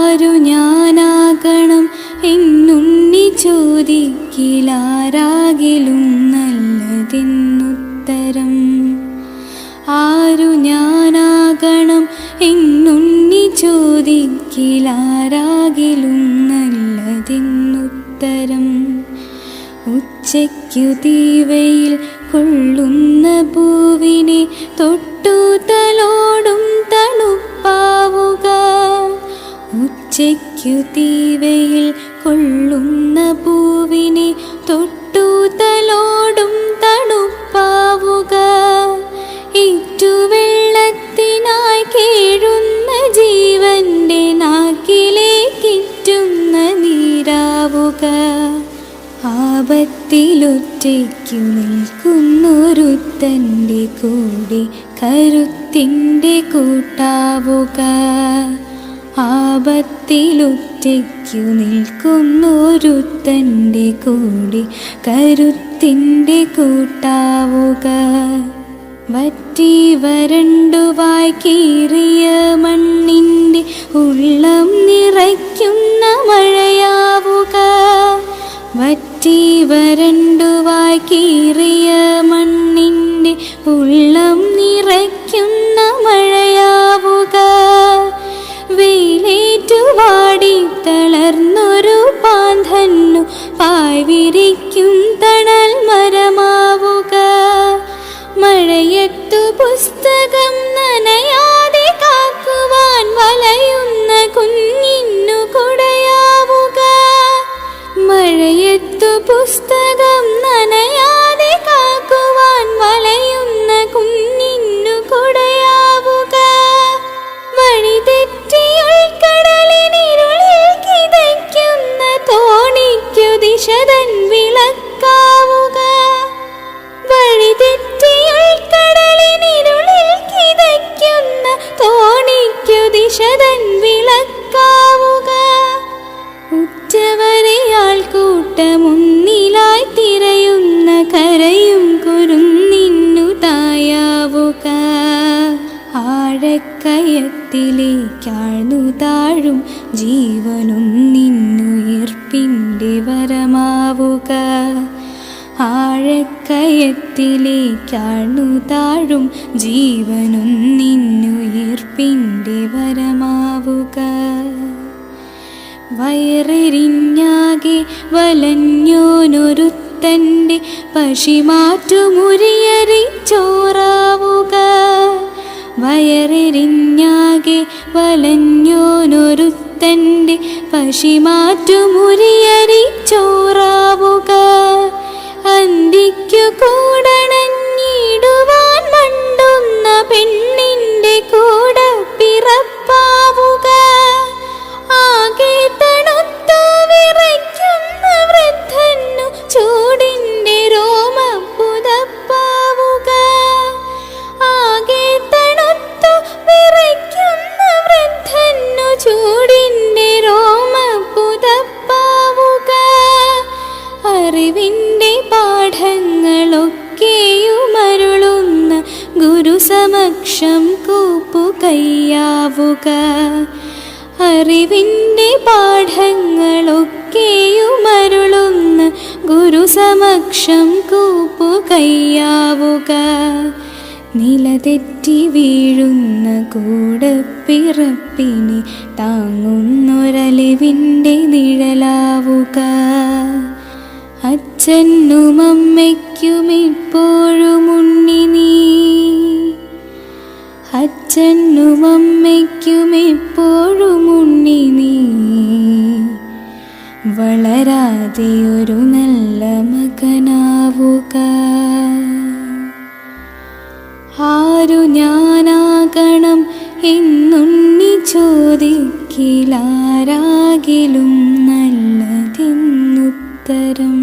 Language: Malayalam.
ആരു ഞാനാകണം എന്നുണ്ണി ചോദിക്കിലാരാകിലും നല്ലതെന്നുത്തരം. ആരു ഞാനാകണം എന്നുണ്ണി ചോദിക്കിലാരാകിലും നല്ലതെന്നുത്തരം. ഉച്ചയ്ക്കു തീവയിൽ കൊള്ളുന്ന പൂവിനെ തൊട്ടു തലോടും തണുപ്പാവുക. ഉച്ചയ്ക്കു തീവയിൽ കൊള്ളുന്ന പൂവിനെ തൊട്ടു തലോടും തണുപ്പാവുക. ഇറ്റുവെള്ളത്തിനായി കേഴുന്ന ജീവന്റെ നാക്കിലേക്കിറ്റുന്ന നീരാവുക. ആപത്തിലൊറ്റയ്ക്കു നിൽക്കുന്നൊരുത്തൻ്റെ കൂടെ കരുത്തിൻ്റെ കൂട്ടാവുക. ആപത്തിലൊറ്റയ്ക്കു നിൽക്കുന്നൊരുത്തൻ്റെ കൂടെ കരുത്തിൻ്റെ കൂട്ടാവുക. വറ്റി വരണ്ടുവായി കീറിയ മണ്ണിൻ്റെ ഉള്ളം നിറയ്ക്കുന്ന മഴയാവുക. വറ്റി വരണ്ടുവായി കീറിയ മണ്ണിൻ്റെ ഉള്ളം നിറയ്ക്കുന്ന മഴയാവുക. വെയിലേറ്റു വാടി തളർന്നൊരു പാന്തന്നു പായ് വിരിക്കും തണൽ മരമാവുക. മഴയത്തു പുസ്തകം നനയാതെ കാക്കുവാൻ വലയുന്ന കുഞ്ഞിന്നു കുടയാവുക. മഴയത്തു പുസ്തകം നനയാതെ കാക്കുവാൻ വലയുന്ന കുഞ്ഞിന്നു കുടയാവുക. വഴിതെറ്റിയുൾക്കടലിനിരുളിൽ കിതയ്ക്കുന്ന തോണിക്കു ദിശതൻ വിളക്കാവുക. വഴിതെറ്റിയുൾക്കടലിനിരുളിൽ കിതയ്ക്കുന്ന തോണിക്കു ദിശതൻ വിളക്കാവുക. ഉറ്റവരെയാൾ കൂട്ടമൊന്നിലായി തിരയുന്ന കരയും കുരുന്നിന്നു തായാവുക. ആഴക്കയത്തിലേക്കാഴ്ന്നു താഴും ജീവനൊന്നിന്നുയിർപ്പിൻ്റെ വരമാവുക. ആഴക്കയത്തിലേക്കാഴ്ന്നു താഴും ജീവനൊന്നിന്നുയിർപ്പിൻ്റെ വരമാവുക. വയറെരിഞ്ഞാകെ വലഞ്ഞോനൊരുത്തൻ്റെ പശിമാറ്റുമുരിയരിച്ചോറാവുക. വയറെരിഞ്ഞാകെ വലഞ്ഞോനൊരുത്തൻ്റെ പശിമാറ്റുമുരിയരിച്ചോറാവുക. അന്തിക്കു കൂടണഞ്ഞിടുവാൻ മണ്ടുന്ന പെണ്ണിൻ്റെ കൂടെ പിറപ്പാവുക. ആകെ തണുത്തു വിറയ്ക്കുന്ന വൃദ്ധന്നു ചൂടിൻ്റെ രോമ പുതപ്പാവുക. ആകെ തണുത്തു വിറയ്ക്കുന്ന വൃദ്ധന്നു ചൂടിൻ്റെ രോമ പുതപ്പാവുക. അറിവിൻ്റെ പാഠങ്ങളൊക്കെയുമരുളുന്ന ഗുരുസമക്ഷം കൂപ്പുകയ്യാവുക. അറിവിൻ്റെ പാഠങ്ങളൊക്കെയുമരുളുന്ന ഗുരുസമക്ഷം കൂപ്പുകയ്യാവുക. നിലതെറ്റി വീഴുന്ന കൂടപ്പിറപ്പിനെ താങ്ങുന്നൊരലിവിൻ്റെ നിഴലാവുക. അച്ഛനും അമ്മയ്ക്കും എപ്പോഴും ഉണ്ണി നീ. അച്ഛനും അമ്മയ്ക്കും എപ്പോഴും ഉണ്ണി നീ. വളരാതെ ഒരു നല്ല മകനാവുക. ആരു ഞാനാകണം എന്നുണ്ണി ചോദിക്കിലാരാകിലും നല്ലതെന്നുത്തരം.